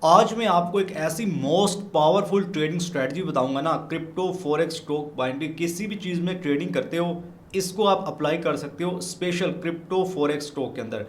आज मैं आपको एक ऐसी मोस्ट पावरफुल ट्रेडिंग स्ट्रेटजी बताऊंगा ना, क्रिप्टो फॉरेक्स स्टॉक बाइनरी किसी भी चीज़ में ट्रेडिंग करते हो, इसको आप अप्लाई कर सकते हो स्पेशल क्रिप्टो फॉरेक्स स्टॉक के अंदर।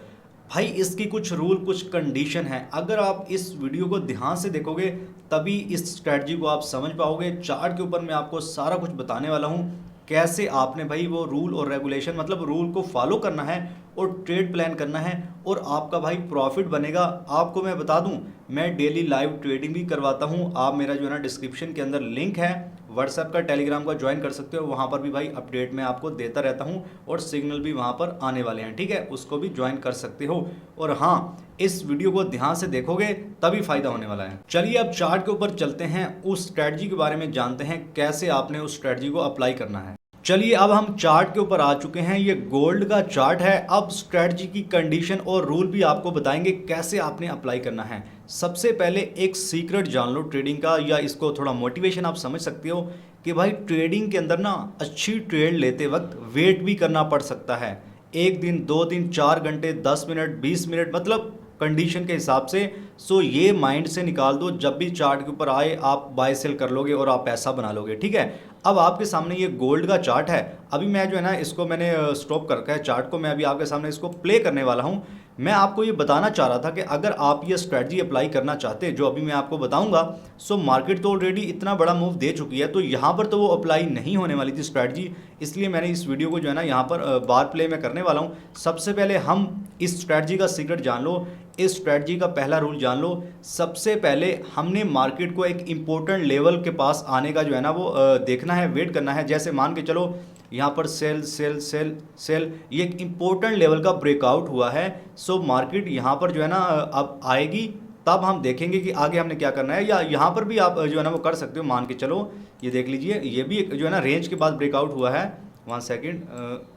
भाई इसकी कुछ रूल कुछ कंडीशन है, अगर आप इस वीडियो को ध्यान से देखोगे तभी इस स्ट्रेटजी को आप समझ पाओगे। चार्ट के ऊपर मैं आपको सारा कुछ बताने वाला हूँ, कैसे आपने भाई वो रूल और रेगुलेशन मतलब रूल को फॉलो करना है और ट्रेड प्लान करना है और आपका भाई प्रॉफिट बनेगा। आपको मैं बता दूं, मैं डेली लाइव ट्रेडिंग भी करवाता हूं। आप मेरा जो है ना डिस्क्रिप्शन के अंदर लिंक है व्हाट्सएप का, टेलीग्राम का, ज्वाइन कर सकते हो। वहां पर भी भाई अपडेट मैं आपको देता रहता हूं और सिग्नल भी वहां पर आने वाले हैं, ठीक है, उसको भी ज्वाइन कर सकते हो। और हाँ, इस वीडियो को ध्यान से देखोगे तभी फायदा होने वाला है। चलिए अब चार्ट के ऊपर चलते हैं, उस स्ट्रेटजी के बारे में जानते हैं कैसे आपने उस स्ट्रेटजी को अप्लाई करना है। चलिए अब हम चार्ट के ऊपर आ चुके हैं, ये गोल्ड का चार्ट है। अब स्ट्रेटजी की कंडीशन और रूल भी आपको बताएंगे कैसे आपने अप्लाई करना है। सबसे पहले एक सीक्रेट जान लो ट्रेडिंग का, या इसको थोड़ा मोटिवेशन आप समझ सकते हो कि भाई ट्रेडिंग के अंदर ना अच्छी ट्रेड लेते वक्त वेट भी करना पड़ सकता है। एक दिन, दो दिन, 4 घंटे, 10 मिनट, 20 मिनट, मतलब कंडीशन के हिसाब से। सो ये माइंड से निकाल दो, जब भी चार्ट के ऊपर आए आप बाय सेल कर लोगे और आप पैसा बना लोगे, ठीक है। अब आपके सामने ये गोल्ड का चार्ट है। अभी मैं जो है ना इसको मैंने स्टॉप कर रखा है चार्ट को, मैं अभी आपके सामने इसको प्ले करने वाला हूँ। मैं आपको ये बताना चाह रहा था कि अगर आप ये स्ट्रेटजी अप्लाई करना चाहते हैं जो अभी मैं आपको बताऊंगा, सो मार्केट तो ऑलरेडी इतना बड़ा मूव दे चुकी है, तो यहाँ पर तो वो अप्लाई नहीं होने वाली थी स्ट्रेटजी। इसलिए मैंने इस वीडियो को जो है ना यहाँ पर बार प्ले में करने वाला हूँ। सबसे पहले हम इस स्ट्रेटजी का सीक्रेट जान लो, इस स्ट्रेटजी का पहला रूल जान लो। सबसे पहले हमने मार्केट को एक इंपॉर्टेंट लेवल के पास आने का जो है ना वो देखना है, वेट करना है। जैसे मान के चलो यहाँ पर सेल सेल सेल सेल, ये एक इंपॉर्टेंट लेवल का ब्रेकआउट हुआ है। सो मार्केट यहाँ पर जो है ना अब आएगी, तब हम देखेंगे कि आगे हमने क्या करना है। या यहाँ पर भी आप जो है ना वो कर सकते हो। मान के चलो ये देख लीजिए, ये भी जो है ना रेंज के बाद ब्रेकआउट हुआ है। 1 सेकेंड,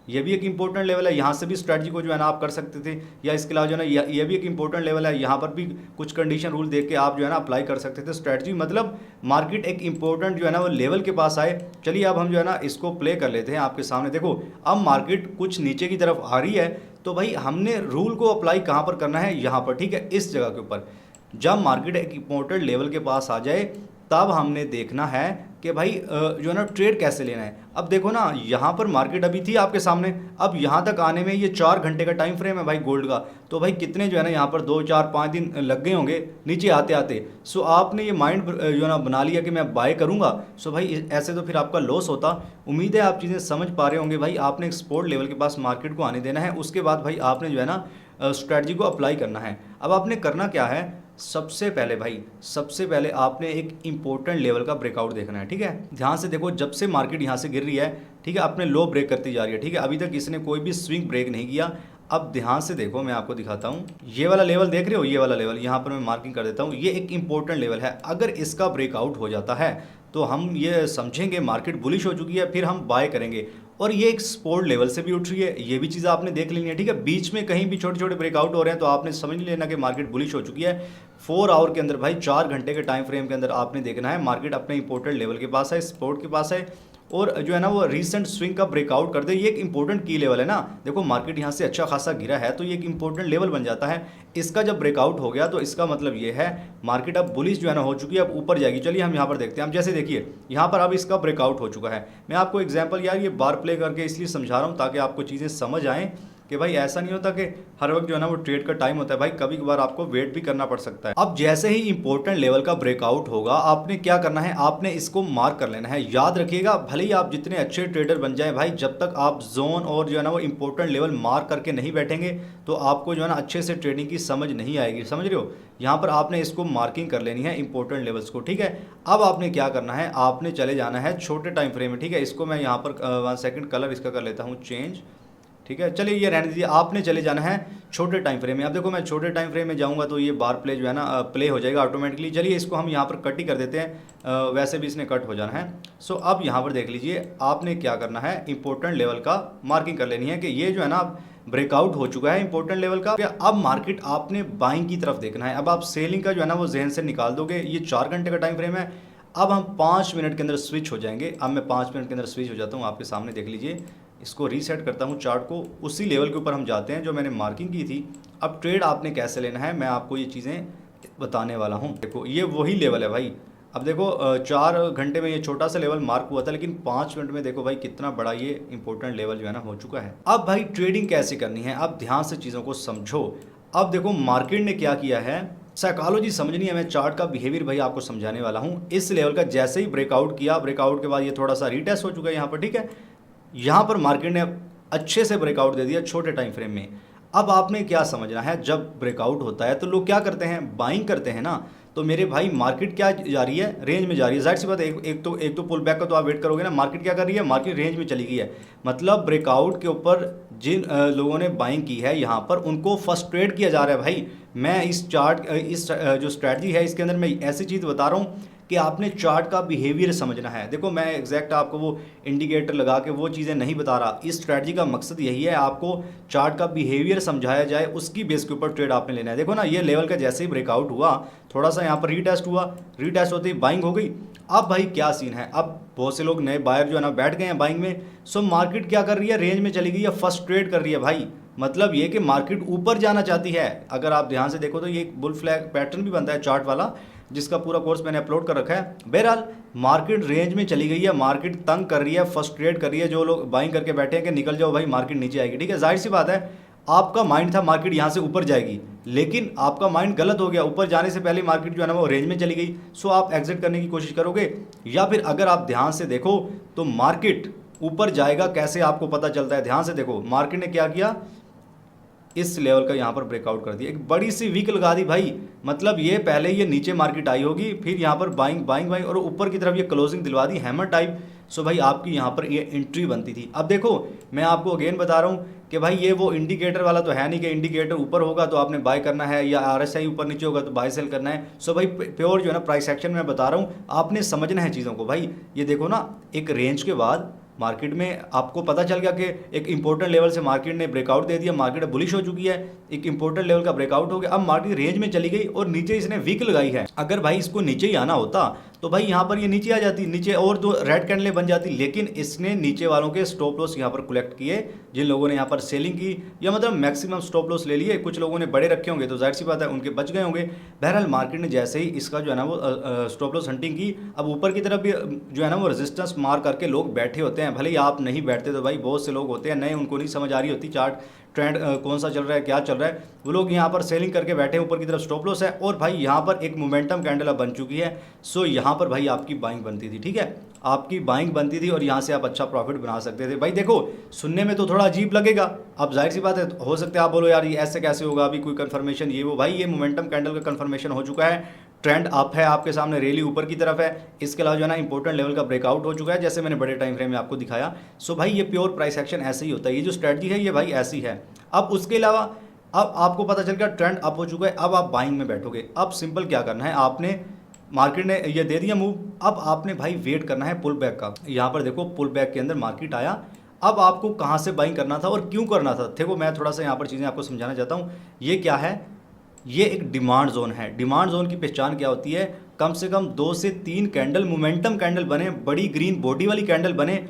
ये भी एक इंपॉर्टेंट लेवल है, यहाँ से भी स्ट्रेटजी को जो है ना आप कर सकते थे। या इसके अलावा जो है ना ये भी एक इंपॉर्टेंट लेवल है, यहाँ पर भी कुछ कंडीशन रूल देख के आप जो है ना अप्लाई कर सकते थे स्ट्रेटजी। मतलब मार्केट एक इंपॉर्टेंट जो है ना वो लेवल के पास आए। चलिए अब हम जो है ना इसको प्ले कर लेते हैं आपके सामने। देखो अब मार्केट कुछ नीचे की तरफ आ रही है, तो भाई हमने रूल को अप्लाई कहाँ पर करना है, यहाँ पर, ठीक है, इस जगह के ऊपर। जब मार्केट एक इंपॉर्टेंट लेवल के पास आ जाए तब हमने देखना है कि भाई जो है ना ट्रेड कैसे लेना है। अब देखो ना यहाँ पर मार्केट अभी थी आपके सामने, अब यहाँ तक आने में ये 4 घंटे का टाइम फ्रेम है भाई गोल्ड का। तो भाई कितने जो है ना यहाँ पर 2 4 5 दिन लग गए होंगे नीचे आते आते। सो आपने ये माइंड जो है ना बना लिया कि मैं बाय करूँगा। सो भाई ऐसे तो फिर आपका लॉस होता। उम्मीद है आप चीज़ें समझ पा रहे होंगे। भाई आपने एक सपोर्ट लेवल के पास मार्केट को आने देना है, उसके बाद भाई आपने जो है ना स्ट्रैटेजी को अप्लाई करना है। अब आपने करना क्या है, सबसे पहले भाई, सबसे पहले आपने एक इंपॉर्टेंट लेवल का ब्रेकआउट देखना है, ठीक है। ध्यान से देखो, जब से मार्केट यहाँ से गिर रही है, ठीक है, अपने लो ब्रेक करती जा रही है, ठीक है, अभी तक इसने कोई भी स्विंग ब्रेक नहीं किया। अब ध्यान से देखो, मैं आपको दिखाता हूँ, ये वाला लेवल देख रहे हो, ये वाला लेवल यहाँ पर मैं मार्किंग कर देता हूँ। ये एक इंपॉर्टेंट लेवल है, अगर इसका ब्रेकआउट हो जाता है तो हम ये समझेंगे मार्केट बुलिश हो चुकी है, फिर हम बाय करेंगे। और ये एक सपोर्ट लेवल से भी उठ रही है, ये भी चीज़ आपने देख लेनी है, ठीक है। बीच में कहीं भी छोटे छोटे ब्रेकआउट हो रहे हैं तो आपने समझ लेना कि मार्केट बुलिश हो चुकी है। 4 आवर के अंदर भाई, 4 घंटे के टाइम फ्रेम के अंदर आपने देखना है मार्केट अपने इंपॉर्टेंट लेवल के पास है, सपोर्ट के पास है, और जो है ना वो रीसेंट स्विंग का ब्रेकआउट कर दे। ये एक इंपॉर्टेंट की लेवल है ना। देखो मार्केट यहाँ से अच्छा खासा गिरा है तो ये एक इंपॉर्टेंट लेवल बन जाता है। इसका जब ब्रेकआउट हो गया तो इसका मतलब ये है मार्केट अब बुलिश जो है ना हो चुकी है, अब ऊपर जाएगी। चलिए हम यहाँ पर देखते हैं। हम जैसे देखिए यहाँ पर अब इसका ब्रेकआउट हो चुका है। मैं आपको एग्जाम्पल यार ये बार प्ले करके इसलिए समझा रहा हूँ ताकि आपको चीज़ें समझ आएँ कि भाई ऐसा नहीं होता कि हर वक्त जो है ना वो ट्रेड का टाइम होता है। भाई कभी कभार आपको वेट भी करना पड़ सकता है। अब जैसे ही इंपॉर्टेंट लेवल का ब्रेकआउट होगा, आपने क्या करना है, आपने इसको मार्क कर लेना है। याद रखिएगा, भले ही आप जितने अच्छे ट्रेडर बन जाएं भाई, जब तक आप जोन और जो है ना वो इंपॉर्टेंट लेवल मार्क करके नहीं बैठेंगे तो आपको जो है ना अच्छे से ट्रेडिंग की समझ नहीं आएगी। समझ रहे हो, यहाँ पर आपने इसको मार्किंग कर लेनी है इंपॉर्टेंट लेवल्स को, ठीक है। अब आपने क्या करना है, आपने चले जाना है छोटे टाइम फ्रेम में, ठीक है। इसको मैं यहाँ पर 1 सेकेंड कलर इसका कर लेता हूँ चेंज, ठीक है। चलिए ये रहने दीजिए, आपने चले जाना है छोटे टाइम फ्रेम में। अब देखो मैं छोटे टाइम फ्रेम में जाऊंगा तो ये बार प्ले जो है ना प्ले हो जाएगा ऑटोमेटिकली। चलिए इसको हम यहाँ पर कट ही कर देते हैं, वैसे भी इसने कट हो जाना है। सो अब यहाँ पर देख लीजिए, आपने क्या करना है, इंपॉर्टेंट लेवल का मार्किंग कर लेनी है कि ये जो है ना ब्रेकआउट हो चुका है इंपॉर्टेंट लेवल का। अब मार्केट आपने बाइंग की तरफ देखना है। अब आप सेलिंग का जो है ना वो जहन से निकाल दोगे। ये 4 घंटे का टाइम फ्रेम है। अब हम 5 मिनट के अंदर स्विच हो जाएंगे। अब मैं 5 मिनट के अंदर स्विच हो जाता हूँ आपके सामने, देख लीजिए। इसको रीसेट करता हूँ चार्ट को, उसी लेवल के ऊपर हम जाते हैं जो मैंने मार्किंग की थी। अब ट्रेड आपने कैसे लेना है मैं आपको ये चीज़ें बताने वाला हूँ। देखो ये वही लेवल है भाई। अब देखो 4 घंटे में ये छोटा सा लेवल मार्क हुआ था, लेकिन 5 मिनट में देखो भाई कितना बड़ा ये इंपॉर्टेंट लेवल जो है ना हो चुका है। अब भाई ट्रेडिंग कैसे करनी है, अब ध्यान से चीज़ों को समझो। अब देखो मार्केट ने क्या किया है, साइकोलॉजी समझनी है, मैं चार्ट का बिहेवियर भाई आपको समझाने वाला हूँ। इस लेवल का जैसे ही ब्रेकआउट किया, ब्रेकआउट के बाद ये थोड़ा सा रीटेस्ट हो चुका है यहाँ पर, ठीक है। यहाँ पर मार्केट ने अच्छे से ब्रेकआउट दे दिया छोटे टाइम फ्रेम में। अब आपने क्या समझना है, जब ब्रेकआउट होता है तो लोग क्या करते हैं, बाइंग करते हैं ना। तो मेरे भाई मार्केट क्या जा रही है, रेंज में जा रही है। जाहिर सी बात है, एक तो पुल बैक का तो आप वेट करोगे ना। मार्केट क्या कर रही है, मार्केट रेंज में चली गई है। मतलब ब्रेकआउट के ऊपर जिन लोगों ने बाइंग की है यहाँ पर, उनको फर्स्ट ट्रेड किया जा रहा है भाई। मैं इस चार्ट जो स्ट्रैटेजी है इसके अंदर मैं ऐसी चीज़ बता रहा हूँ कि आपने चार्ट का बिहेवियर समझना है। देखो मैं एग्जैक्ट आपको वो इंडिकेटर लगा के वो चीज़ें नहीं बता रहा। इस स्ट्रैटेजी का मकसद यही है, आपको चार्ट का बिहेवियर समझाया जाए, उसकी बेस के ऊपर ट्रेड आपने लेना है। देखो ना ये लेवल का जैसे ही ब्रेकआउट हुआ, थोड़ा सा यहाँ पर रीटेस्ट हुआ, रीटेस्ट होते ही बाइंग हो गई। अब भाई क्या सीन है, अब बहुत से लोग नए बायर जो है ना बैठ गए हैं बाइंग में। सो मार्केट क्या कर रही है, रेंज में चली गई है, फर्स्ट ट्रेड कर रही है भाई। मतलब ये कि मार्केट ऊपर जाना चाहती है। अगर आप ध्यान से देखो तो ये बुल फ्लैग पैटर्न भी बनता है चार्ट वाला, जिसका पूरा कोर्स मैंने अपलोड कर रखा है। बहरहाल मार्केट रेंज में चली गई है, मार्केट तंग कर रही है, फर्स्ट ट्रेड कर रही है। जो लोग बाइंग करके बैठे हैं कि निकल जाओ भाई मार्केट नीचे आएगी, ठीक है। जाहिर सी बात है, आपका माइंड था मार्केट यहाँ से ऊपर जाएगी, लेकिन आपका माइंड गलत हो गया। ऊपर जाने से पहले मार्केट जो है ना वो रेंज में चली गई। सो आप एग्जिट करने की कोशिश करोगे, या फिर अगर आप ध्यान से देखो तो मार्केट ऊपर जाएगा कैसे आपको पता चलता है। ध्यान से देखो मार्केट ने क्या किया, इस लेवल का यहाँ पर ब्रेकआउट कर दिया, एक बड़ी सी वीक लगा दी भाई। मतलब ये पहले ये नीचे मार्केट आई होगी, फिर यहाँ पर बाइंग बाइंग बाइंग, और ऊपर की तरफ ये क्लोजिंग दिलवा दी हैमर टाइप। सो भाई आपकी यहाँ पर ये एंट्री बनती थी। अब देखो मैं आपको अगेन बता रहा हूँ कि भाई ये वो इंडिकेटर वाला तो है नहीं कि इंडिकेटर ऊपर होगा तो आपने बाय करना है, या RSI ऊपर नीचे होगा तो बाय सेल करना है। सो भाई प्योर जो है ना प्राइस एक्शन में बता रहा हूँ, आपने समझना है चीज़ों को भाई। ये देखो ना, एक रेंज के बाद मार्केट में आपको पता चल गया कि एक इंपॉर्टेंट लेवल से मार्केट ने ब्रेकआउट दे दिया, मार्केट बुलिश हो चुकी है, एक इंपॉर्टेंट लेवल का ब्रेकआउट हो गया। अब मार्केट रेंज में चली गई और नीचे इसने वीक लगाई है। अगर भाई इसको नीचे ही आना होता तो भाई यहाँ पर ये नीचे आ जाती, नीचे और दो रेड कैंडलें बन जाती। लेकिन इसने नीचे वालों के स्टॉप लॉस यहाँ पर कलेक्ट किए, जिन लोगों ने यहाँ पर सेलिंग की, या मतलब मैक्सिमम स्टॉप लॉस ले लिए। कुछ लोगों ने बड़े रखे होंगे तो जाहिर सी बात है उनके बच गए होंगे। बहरहाल मार्केट ने जैसे ही इसका जो है ना वो स्टॉप लॉस हंटिंग की, अब ऊपर की तरफ भी जो है ना वो रेजिस्टेंस मार करके लोग बैठे होते हैं। भले ही आप नहीं बैठते तो भाई बहुत से लोग होते हैं नए, उनको नहीं समझ आ रही होती चार्ट ट्रेंड कौन सा चल रहा है, क्या चल रहा है। वो लोग यहाँ पर सेलिंग करके बैठे हैं, ऊपर की तरफ स्टॉप लॉस है, और भाई यहाँ पर एक मोमेंटम कैंडल अब बन चुकी है। सो यहाँ पर भाई आपकी बाइंग बनती थी, ठीक है, आपकी बाइंग बनती थी और यहाँ से आप अच्छा प्रॉफिट बना सकते थे। भाई देखो सुनने में तो थोड़ा अजीब लगेगा, अब जाहिर सी बात है हो सकता है आप बोलो यार ये ऐसे कैसे होगा, अभी कोई कंफर्मेशन ये वो। भाई ये मोमेंटम कैंडल का कंफर्मेशन हो चुका है, ट्रेंड अप है आपके सामने, रैली ऊपर की तरफ है। इसके अलावा जो है ना इंपॉर्टेंट लेवल का ब्रेकआउट हो चुका है, जैसे मैंने बड़े टाइम फ्रेम में आपको दिखाया। सो भाई ये प्योर प्राइस एक्शन ऐसे ही होता है, ये जो स्ट्रेटजी है ये भाई ऐसी है। अब उसके अलावा अब आपको पता चल गया ट्रेंड अप हो चुका है, अब आप बाइंग में बैठोगे। अब सिंपल क्या करना है, आपने मार्केट ने ये दे दिया मूव, अब आपने भाई वेट करना है पुल बैक का। यहाँ पर देखो पुल बैक के अंदर मार्केट आया, अब आपको कहाँ से बाइंग करना था और क्यों करना था। देखो मैं थोड़ा सा यहाँ पर चीज़ें आपको समझाना चाहता हूँ। ये क्या है, ये एक डिमांड जोन है। डिमांड जोन की पहचान क्या होती है, कम से कम 2 से 3 कैंडल मोमेंटम कैंडल बने, बड़ी ग्रीन बॉडी वाली कैंडल बने।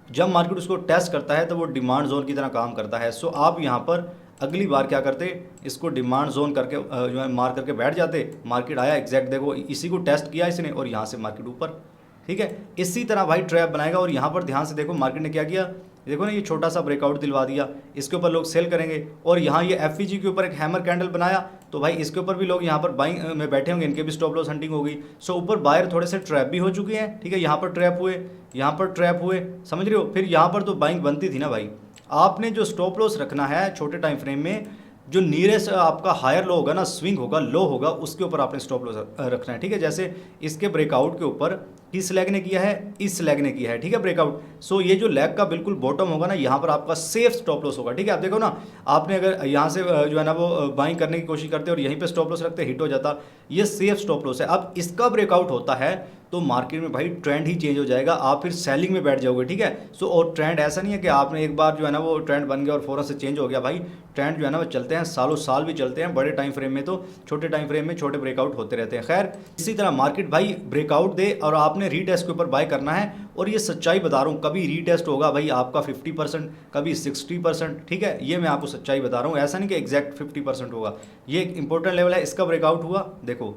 जब मार्केट उसको टेस्ट करता है तो वो डिमांड जोन की तरह काम करता है। सो आप यहाँ पर अगली बार क्या करते, इसको डिमांड जोन करके जो है मार करके बैठ जाते। मार्केट आया एग्जैक्ट, देखो इसी को टेस्ट किया इसने और यहाँ से मार्केट ऊपर, ठीक है। इसी तरह भाई ट्रैप बनाएगा। और यहाँ पर ध्यान से देखो मार्केट ने क्या किया, देखो ना ये छोटा सा ब्रेकआउट दिलवा दिया, इसके ऊपर लोग सेल करेंगे। और यहाँ ये FVG के ऊपर एक हैमर कैंडल बनाया, तो भाई इसके ऊपर भी लोग यहाँ पर बाइंग में बैठे होंगे, इनके भी स्टॉप लॉस हंटिंग हो गई। सो ऊपर बायर थोड़े से ट्रैप भी हो चुके हैं, ठीक है। यहाँ पर ट्रैप हुए, यहाँ पर ट्रैप हुए, समझ रहे हो। फिर यहाँ पर तो बाइंग बनती थी ना भाई। आपने जो स्टॉप लॉस रखना है छोटे टाइम फ्रेम में, जो नीयरेस्ट आपका हायर लो होगा ना, स्विंग होगा, लो होगा, उसके ऊपर आपने स्टॉप लॉस रखना है, ठीक है। जैसे इसके ब्रेकआउट के ऊपर किस लेग ने किया है, इस लेग ने किया है, ठीक है, ब्रेकआउट। सो ये जो लेग का बिल्कुल बॉटम होगा ना, यहाँ पर आपका सेफ स्टॉप लॉस होगा, ठीक है। आप देखो ना, आपने अगर यहाँ से जो है ना वो बाइंग करने की कोशिश करते और यहीं पे स्टॉप लॉस रखते, हिट हो जाता, ये सेफ स्टॉप लॉस है। अब इसका ब्रेकआउट होता है तो मार्केट में भाई ट्रेंड ही चेंज हो जाएगा, आप फिर सेलिंग में बैठ जाओगे, ठीक है। सो और ट्रेंड ऐसा नहीं है कि आपने एक बार जो है ना वो ट्रेंड बन गया और फ़ौरन से चेंज हो गया। भाई ट्रेंड जो है ना वो चलते हैं, सालों साल भी चलते हैं, बड़े टाइम फ्रेम में तो छोटे टाइम फ्रेम में छोटे ब्रेकआउट होते रहते हैं। खैर इसी तरह मार्केट भाई ब्रेकआउट दे और आपने रीटेस्ट के ऊपर बाय करना है। और ये सच्चाई बता रहा हूँ, कभी रीटेस्ट होगा भाई आपका 50%, कभी 60%, ठीक है। ये मैं आपको सच्चाई बता रहा हूँ, ऐसा नहीं कि एग्जैक्ट 50% होगा। ये एक इंपॉर्टेंट लेवल है, इसका ब्रेकआउट हुआ देखो।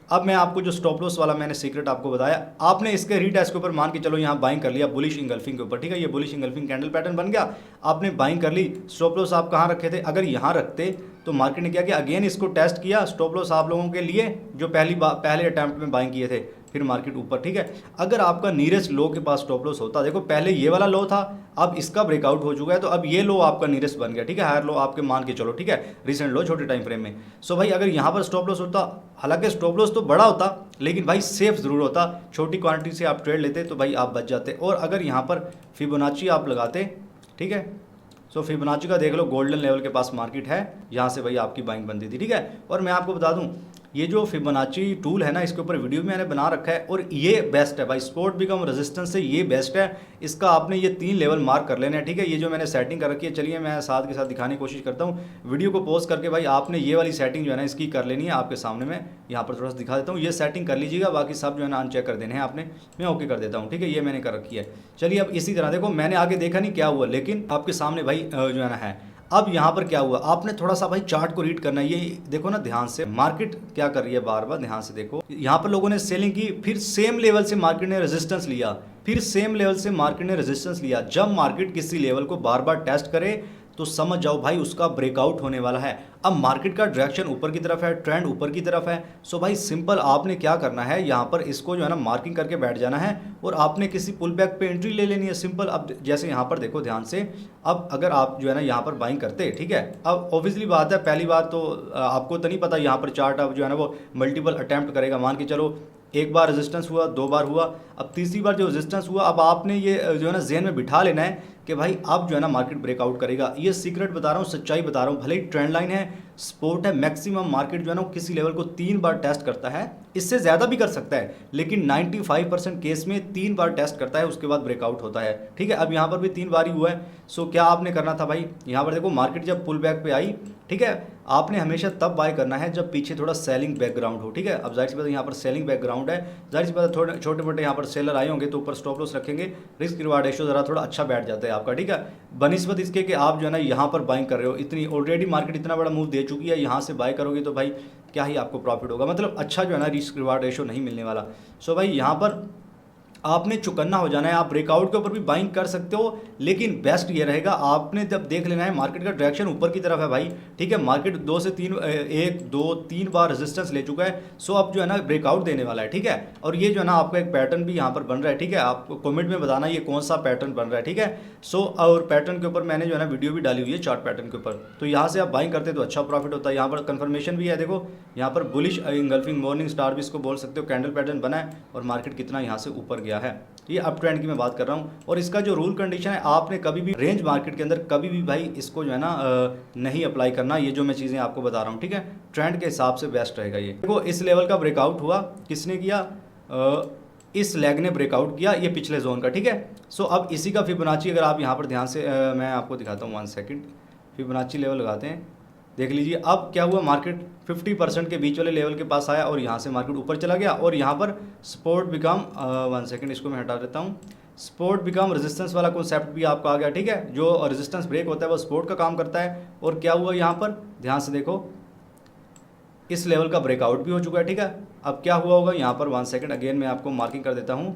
अब मैं आपको जो स्टॉप लॉस वाला मैंने सीक्रेट आपको बताया, आपने इसके रीटेस्ट के ऊपर मान के चलो यहाँ बाइंग कर लिया बुलिश इंगल्फिंग के ऊपर, ठीक है। ये बुलिश इंगल्फिंग कैंडल पैटर्न बन गया, आपने बाइंग कर ली। स्टॉप लॉस आप कहाँ रखे थे? अगर यहाँ रखते तो मार्केट ने क्या किया, अगेन इसको टेस्ट किया। स्टॉप लॉस आप लोगों के लिए जो पहले अटैम्प्ट में बाइंग किए थे, फिर मार्केट ऊपर, ठीक है। अगर आपका नीयरेस्ट लो के पास स्टॉप लॉस होता, देखो पहले ये वाला लो था, अब इसका ब्रेकआउट हो चुका है, तो अब ये लो आपका नीयरेस्ट बन गया, ठीक है। हायर लो आपके मान के चलो, ठीक है, रिसेंट लो छोटे टाइम फ्रेम में। सो भाई अगर यहाँ पर स्टॉप लॉस होता, हालांकि स्टॉप लॉस तो बड़ा होता लेकिन भाई सेफ जरूर होता, छोटी क्वांटिटी से आप ट्रेड लेते तो भाई आप बच जाते। और अगर यहाँ पर फिबोनाची आप लगाते, ठीक है, सो फिबोनाची का देख लो, गोल्डन लेवल के पास मार्केट है, यहाँ से भाई आपकी बाइंग बनती थी, ठीक है। और मैं आपको बता दूं, ये जो फिबोनाची टूल है ना, इसके ऊपर वीडियो मैंने बना रखा है और ये बेस्ट है भाई, सपोर्ट बिकम रेजिस्टेंस से ये बेस्ट है। इसका आपने ये 3 लेवल मार्क कर लेना है, ठीक है। ये जो मैंने सेटिंग कर रखी है, चलिए मैं साथ के साथ दिखाने की कोशिश करता हूँ। वीडियो को पॉज करके भाई आपने ये वाली सेटिंग जो है ना इसकी कर लेनी है। आपके सामने मैं यहाँ पर थोड़ा सा दिखा देता हूँ, ये सेटिंग कर लीजिएगा, बाकी सब जो है ना अनचेक कर देने हैं आपने। मैं ओके कर देता हूँ, ठीक है, ये मैंने कर रखी है। चलिए अब इसी तरह देखो, मैंने आगे देखा नहीं क्या हुआ, लेकिन आपके सामने भाई जो है ना है। अब यहाँ पर क्या हुआ, आपने थोड़ा सा भाई चार्ट को रीड करना है। ये देखो ना ध्यान से, मार्केट क्या कर रही है, बार बार ध्यान से देखो। यहाँ पर लोगों ने सेलिंग की, फिर सेम लेवल से मार्केट ने रेजिस्टेंस लिया, फिर सेम लेवल से मार्केट ने रेजिस्टेंस लिया। जब मार्केट किसी लेवल को बार बार टेस्ट करे तो समझ जाओ भाई उसका ब्रेकआउट होने वाला है। अब मार्केट का डायरेक्शन ऊपर की तरफ है, ट्रेंड ऊपर की तरफ है। सो भाई सिंपल आपने क्या करना है, यहाँ पर इसको जो है ना मार्किंग करके बैठ जाना है और आपने किसी पुल बैक पे एंट्री ले लेनी है, सिंपल। अब जैसे यहाँ पर देखो ध्यान से, अब अगर आप जो है ना यहाँ पर बाइंग करते, ठीक है, अब ऑब्वियसली बात है, पहली बात तो आपको तो नहीं पता यहाँ पर चार्ट अब जो है ना वो मल्टीपल अटैम्प्ट करेगा। मान के चलो एक बार रेजिस्टेंस हुआ, 2 बार हुआ, अब तीसरी बार जो रेजिस्टेंस हुआ, अब आपने ये जो है ना ज़हन में बिठा लेना है कि भाई अब जो है ना मार्केट ब्रेकआउट करेगा। ये सीक्रेट बता रहा हूँ, सच्चाई बता रहा हूँ। भले ही ट्रेंड लाइन है, स्पोर्ट है, मैक्सिमम मार्केट जो है ना किसी लेवल को 3 बार टेस्ट करता है, इससे ज़्यादा भी कर सकता है, लेकिन 95% केस में 3 बार टेस्ट करता है, उसके बाद ब्रेकआउट होता है, ठीक है। अब यहाँ पर भी 3 बार ही हुआ है। सो क्या आपने करना था भाई, यहाँ पर देखो मार्केट जब पुल बैक पे आई, ठीक है, आपने हमेशा तब बाय करना है जब पीछे थोड़ा सेलिंग बैकग्राउंड हो, ठीक है। अब जाहिर सी बात है यहाँ पर सेलिंग बैकग्राउंड है, जाहिर सी बात है थोड़े छोटे मोटे यहाँ पर सेलर आए होंगे तो ऊपर स्टॉप लॉस रखेंगे, रिस्क रिवार्ड रेशियो ज़रा थोड़ा अच्छा बैठ जाता है आपका, ठीक है। बनिस्बत इसके कि आप जो है ना यहाँ पर बाइंग कर रहे हो, इतनी ऑलरेडी मार्केट इतना बड़ा मूव दे चुकी है, यहाँ से बाय करोगे तो भाई क्या ही आपको प्रॉफिट होगा, मतलब अच्छा जो है ना रिस्क रिवार्ड रेशियो नहीं मिलने वाला। सो भाई यहाँ पर आपने चुकन्ना हो जाना है। आप ब्रेकआउट के ऊपर भी बाइंग कर सकते हो, लेकिन बेस्ट ये रहेगा आपने जब देख लेना है मार्केट का डायरेक्शन ऊपर की तरफ है भाई, ठीक है। मार्केट 2 से 3 1 2 3 बार रेजिस्टेंस ले चुका है। सो अब जो है ना ब्रेकआउट देने वाला है, ठीक है। और ये जो है ना आपका एक पैटर्न भी यहाँ पर बन रहा है, ठीक है। आपको कमेंट में बताना ये कौन सा पैटर्न बन रहा है, ठीक है। सो और पैटर्न के ऊपर मैंने जो है ना वीडियो भी डाली हुई है चार्ट पैटर्न के ऊपर, तो यहाँ से आप बाइंग करते तो अच्छा प्रॉफिट होता है। यहाँ पर कन्फर्मेशन भी है, देखो यहाँ पर बुलिश इंगल्फिंग मॉर्निंग स्टार भी इसको बोल सकते हो, कैंडल पैटर्न बना है और मार्केट कितना यहाँ से ऊपर गया है। ये अप ट्रेंड की मैं बात कर रहा हूँ। और इसका जो रूल कंडीशन है, आपने कभी भी रेंज मार्केट के अंदर कभी भी भाई इसको जो है ना नहीं अप्लाई करना। ये जो मैं चीज़ें आपको बता रहा हूँ, ठीक है, ट्रेंड के हिसाब से बेस्ट रहेगा ये। देखो इस लेवल का ब्रेकआउट हुआ, किसने किया, इस लेग ने ब्रेकआउट किया, ये पिछले जोन का, ठीक है। सो अब इसी का फिबोनाची अगर आप यहाँ पर ध्यान से मैं आपको दिखाता हूँ, 1 सेकेंड, फिबोनाची लेवल लगाते हैं, देख लीजिए अब क्या हुआ, मार्केट 50% के बीच वाले लेवल के पास आया और यहाँ से मार्केट ऊपर चला गया। और यहाँ पर सपोर्ट बिकम 1 सेकेंड, इसको मैं हटा देता हूँ, सपोर्ट बिकम रेजिस्टेंस वाला कॉन्सेप्ट भी आपका आ गया, ठीक है। जो रेजिस्टेंस ब्रेक होता है वो सपोर्ट का काम करता है। और क्या हुआ यहाँ पर ध्यान से देखो, इस लेवल का ब्रेकआउट भी हो चुका है, ठीक है। अब क्या हुआ होगा यहाँ पर, 1 सेकेंड, अगेन मैं आपको मार्किंग कर देता हूँ।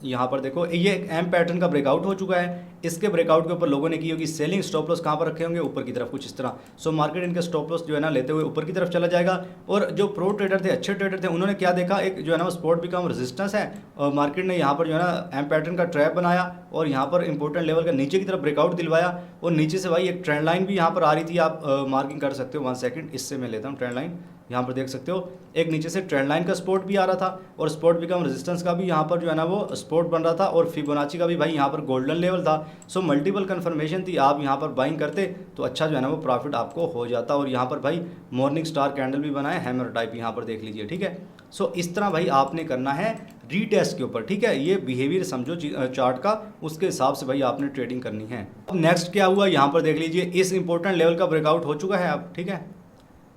यहाँ पर देखो ये एम पैटर्न का ब्रेकआउट हो चुका है। इसके ब्रेकआउट के ऊपर लोगों ने की होगी सेलिंग, स्टॉप लॉस कहाँ पर रखे होंगे, ऊपर की तरफ कुछ इस तरह। सो मार्केट इनके स्टॉप लॉस जो है ना लेते हुए ऊपर की तरफ चला जाएगा। और जो प्रो ट्रेडर थे, अच्छे ट्रेडर थे, उन्होंने क्या देखा, एक जो है ना स्पॉट बिकम रेजिस्टेंस है और मार्केट ने यहाँ पर जो है ना एम पैटर्न का ट्रैप बनाया और यहाँ पर इंपॉर्टेंट लेवल का नीचे की तरफ ब्रेकआउट दिलवाया। और नीचे से भाई एक ट्रेंड लाइन भी यहाँ पर आ रही थी, आप मार्किंग कर सकते हो। 1 सेकेंड, इससे मैं लेता हूँ ट्रेंड लाइन, यहाँ पर देख सकते हो एक नीचे से ट्रेंड लाइन का सपोर्ट भी आ रहा था और सपोर्ट बिकम रेजिस्टेंस का भी यहाँ पर जो है ना वो सपोर्ट बन रहा था और फिबोनाची का भी भाई यहाँ पर गोल्डन लेवल था। सो मल्टीपल कंफर्मेशन थी, आप यहाँ पर बाइंग करते तो अच्छा जो है ना वो प्रॉफिट आपको हो जाता। और यहाँ पर भाई मॉर्निंग स्टार कैंडल भी बनाए हैमर टाइप, यहाँ पर देख लीजिए, ठीक है। सो इस तरह भाई आपने करना है रीटेस्ट के ऊपर, ठीक है। ये बिहेवियर समझो चार्ट का, उसके हिसाब से भाई आपने ट्रेडिंग करनी है। अब नेक्स्ट क्या हुआ, यहाँ पर देख लीजिए इस इंपॉर्टेंट लेवल का ब्रेकआउट हो चुका है अब, ठीक है,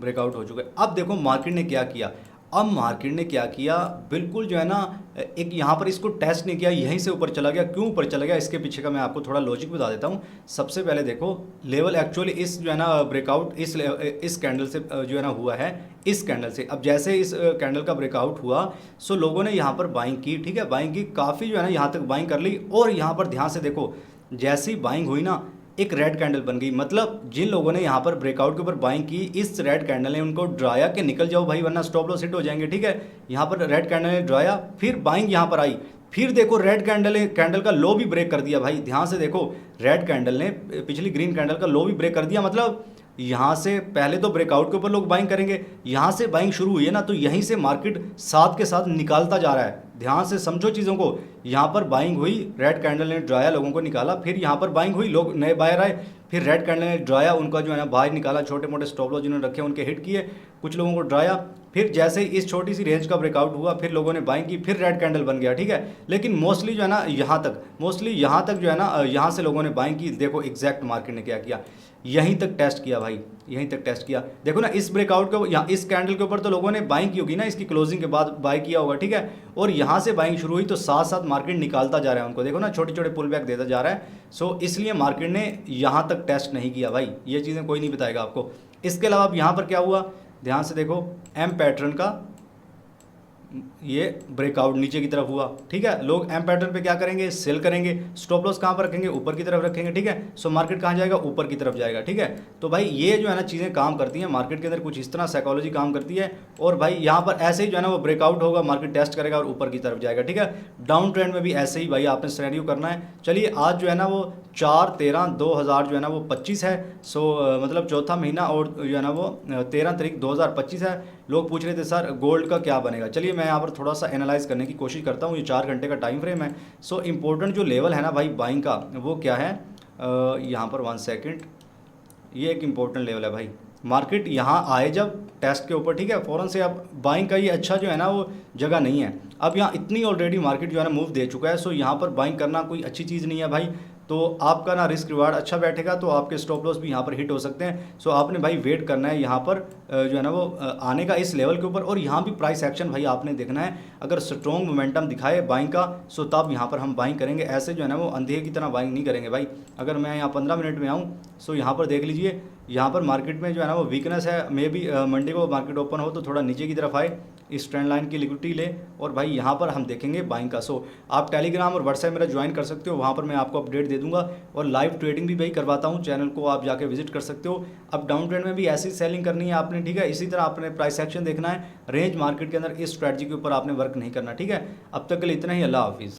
ब्रेकआउट हो चुका है। अब देखो मार्केट ने क्या किया, अब मार्केट ने क्या किया, बिल्कुल जो है ना एक यहाँ पर इसको टेस्ट नहीं किया, यहीं से ऊपर चला गया। क्यों ऊपर चला गया, इसके पीछे का मैं आपको थोड़ा लॉजिक बता देता हूँ। सबसे पहले देखो लेवल एक्चुअली इस जो है ना ब्रेकआउट इस कैंडल से जो है ना हुआ है, इस कैंडल से। अब जैसे इस कैंडल का ब्रेकआउट हुआ, सो लोगों ने यहाँ पर बाइंग की, ठीक है, बाइंग की, काफ़ी जो है ना यहाँ तक बाइंग कर ली। और यहाँ पर ध्यान से देखो जैसी बाइंग हुई ना, एक रेड कैंडल बन गई। मतलब जिन लोगों ने यहाँ पर ब्रेकआउट के ऊपर बाइंग की, इस रेड कैंडल ने उनको ड्राया कि निकल जाओ भाई वरना स्टॉप लॉस हिट हो जाएंगे, ठीक है। यहाँ पर रेड कैंडल ने ड्राया, फिर बाइंग यहाँ पर आई, फिर देखो रेड कैंडल का लो भी ब्रेक कर दिया भाई। ध्यान से देखो रेड कैंडल ने पिछली ग्रीन कैंडल का लो भी ब्रेक कर दिया। मतलब यहाँ से पहले तो ब्रेकआउट के ऊपर लोग बाइंग करेंगे, यहाँ से बाइंग शुरू हुई है ना, तो यहीं से मार्केट साथ के साथ निकालता जा रहा है। ध्यान से समझो चीज़ों को, यहाँ पर बाइंग हुई, रेड कैंडल ने ड्राया, लोगों को निकाला, फिर यहाँ पर बाइंग हुई, लोग नए बायर आए, फिर रेड कैंडल ने ड्राया, उनका जो है ना बाहर निकाला, छोटे मोटे स्टॉप लॉस जिन्होंने रखे उनके हिट किए, कुछ लोगों को ड्राया, फिर जैसे इस छोटी सी रेंज का ब्रेकआउट हुआ, फिर लोगों ने बाइंग की, फिर रेड कैंडल बन गया, ठीक है। लेकिन मोस्टली जो है ना यहाँ तक जो है ना यहाँ से लोगों ने बाइंग की। देखो एग्जैक्ट मार्केट ने क्या किया, यहीं तक टेस्ट किया भाई, यहीं तक टेस्ट किया। देखो ना इस ब्रेकआउट के यहाँ इस कैंडल के ऊपर तो लोगों ने बाइंग की होगी ना, इसकी क्लोजिंग के बाद बाई किया होगा, ठीक है। और यहाँ से बाइंग शुरू हुई तो साथ साथ मार्केट निकालता जा रहा है उनको, देखो ना छोटे छोटे पुल बैक देता जा रहा है। सो इसलिए मार्केट ने यहाँ तक टेस्ट नहीं किया भाई, ये चीज़ें कोई नहीं बताएगा आपको। इसके अलावा अब यहाँ पर क्या हुआ, ध्यान से देखो एम पैटर्न का ये ब्रेकआउट नीचे की तरफ हुआ, ठीक है। लोग एम पैटर्न पे क्या करेंगे, सेल करेंगे, स्टॉप लॉस कहाँ पर रखेंगे, ऊपर की तरफ रखेंगे, ठीक है। सो मार्केट कहाँ जाएगा, ऊपर की तरफ जाएगा, ठीक है। तो भाई ये जो है ना चीज़ें काम करती हैं मार्केट के अंदर, कुछ इस तरह साइकोलॉजी काम करती है। और भाई यहाँ पर ऐसे ही जो है ना वो ब्रेकआउट होगा, मार्केट टेस्ट करेगा और ऊपर की तरफ जाएगा, ठीक है। डाउन ट्रेंड में भी ऐसे ही भाई आपने सिनेरियो करना है। चलिए आज जो है ना वो 4/13/2000 जो है ना वो 25 है। सो मतलब चौथा महीना और जो है ना वो 13 तारीख 2025 है। लोग पूछ रहे थे सर गोल्ड का क्या बनेगा, चलिए मैं यहाँ पर थोड़ा सा एनालाइज करने की कोशिश करता हूँ। ये 4 घंटे का टाइम फ्रेम है। सो इम्पोर्टेंट जो लेवल है ना भाई बाइंग का, वो क्या है, यहाँ पर 1 सेकंड, ये एक इम्पोर्टेंट लेवल है भाई। मार्केट यहाँ आए जब टेस्ट के ऊपर, ठीक है, फ़ौरन से अब बाइंग का ये अच्छा जो है ना वो जगह नहीं है। अब यहाँ इतनी ऑलरेडी मार्केट जो है ना मूव दे चुका है, सो यहाँ पर बाइंग करना कोई अच्छी चीज़ नहीं है भाई। तो आपका ना रिस्क रिवार्ड अच्छा बैठेगा, तो आपके स्टॉप लॉस भी यहाँ पर हिट हो सकते हैं। सो आपने भाई वेट करना है यहाँ पर जो है ना वो आने का इस लेवल के ऊपर। और यहाँ भी प्राइस एक्शन भाई आपने देखना है, अगर स्ट्रॉन्ग मोमेंटम दिखाए बाइंग का, सो तब यहाँ पर हम बाइंग करेंगे। ऐसे जो है ना वो अंधेरे की तरह बाइंग नहीं करेंगे भाई। अगर मैं यहाँ 15 मिनट में आऊँ, सो यहाँ पर देख लीजिए, यहाँ पर मार्केट में जो है ना वो वीकनेस है। मे बी मंडे को मार्केट ओपन हो तो थोड़ा नीचे की तरफ आए, इस ट्रेंड लाइन की लिक्विडिटी ले, और भाई यहाँ पर हम देखेंगे बाइंग का। सो आप टेलीग्राम और व्हाट्सएप मेरा ज्वाइन कर सकते हो, वहाँ पर मैं आपको अपडेट दे दूंगा। और लाइव ट्रेडिंग भी भाई करवाता हूँ, चैनल को आप जाके विजिट कर सकते हो। अब डाउन ट्रेंड में भी ऐसी सेलिंग करनी है आपने, ठीक है। इसी तरह आपने प्राइस एक्शन देखना है, रेंज मार्केट के अंदर इस स्ट्रैटेजी के ऊपर आपने वर्क नहीं करना, ठीक है। अब तक के लिए इतना ही, अल्लाह हाफिज़।